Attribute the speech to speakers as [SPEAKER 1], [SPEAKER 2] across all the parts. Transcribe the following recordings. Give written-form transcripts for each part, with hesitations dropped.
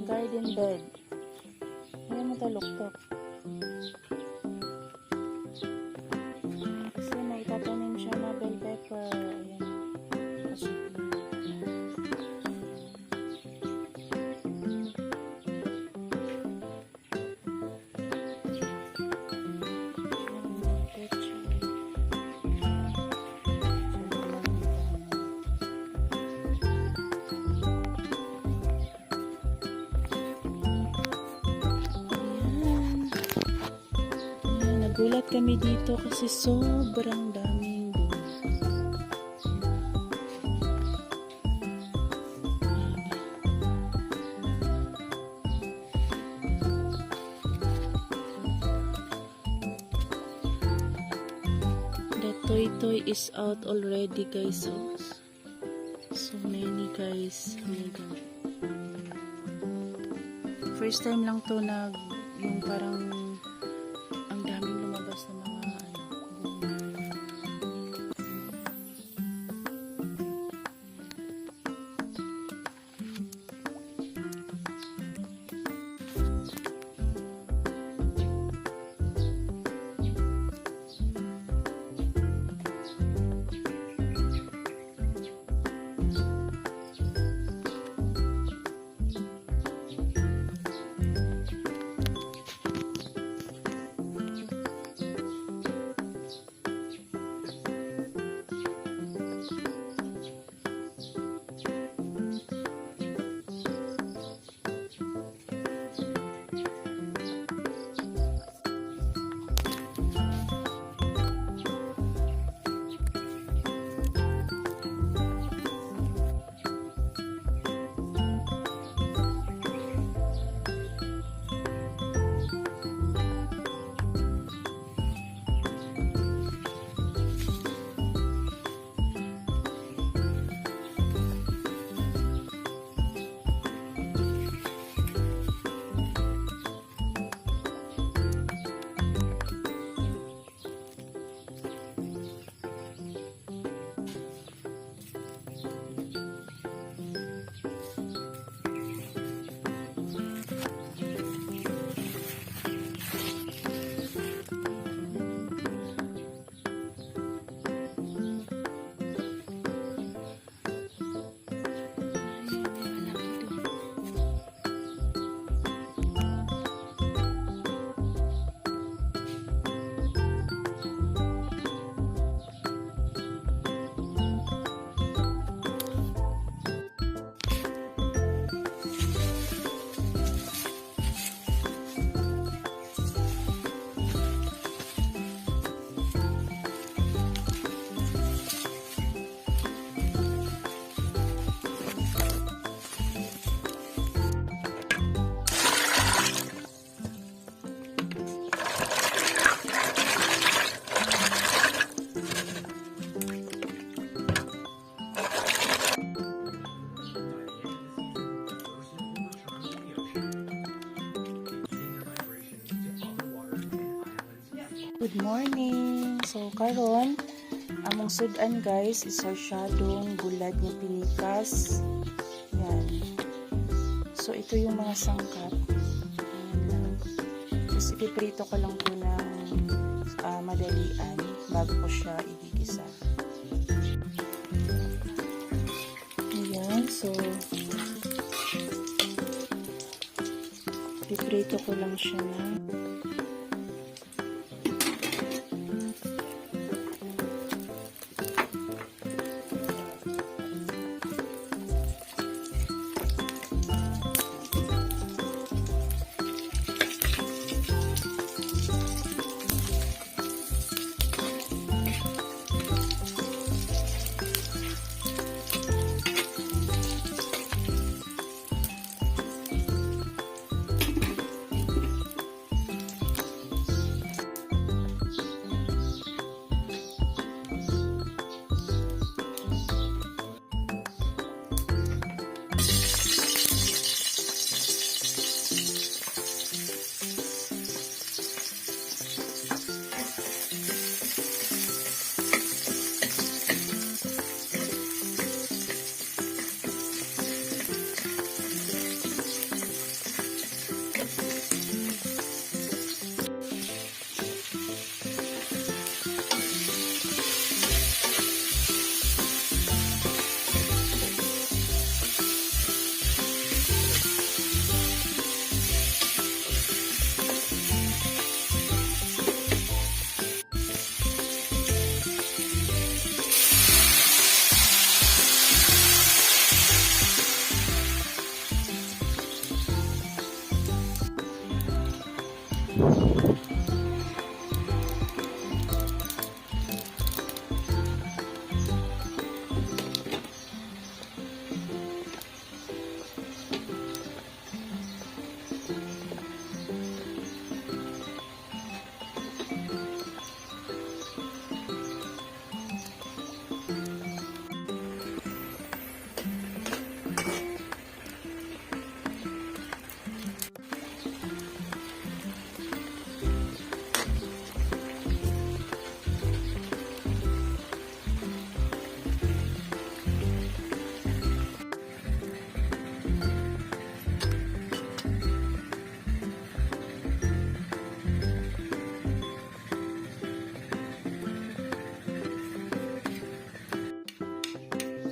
[SPEAKER 1] Garden bed. Ayan mo taluktok. Kasi may tatanim siya na bell pepper. Ayan. Nagulat kami dito kasi sobrang daming bunga. The toy is out already, guys. So many, guys. Oh my God. First time lang to yung parang ang daming lumabas na mga bunga. Good morning! So, karon among sudan, guys, is sarciadong bulad ng pinikas. Yan. So, ito yung mga sangkap. Ayan lang. Tapos, ipiprito ko lang po ng madalian bago ko siya igigisa. Ayan. So, ipiprito ko lang siya na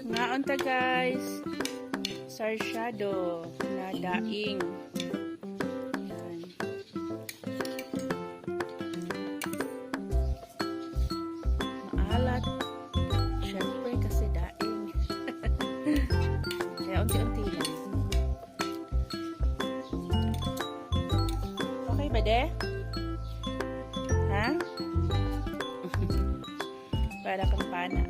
[SPEAKER 1] Ngaon ta guys, Sarciadong Daing. Yan. Maalat. Siyempre kasi daing. Kaya unti-unti lang. Okay ba de? Ha? Para kang pana.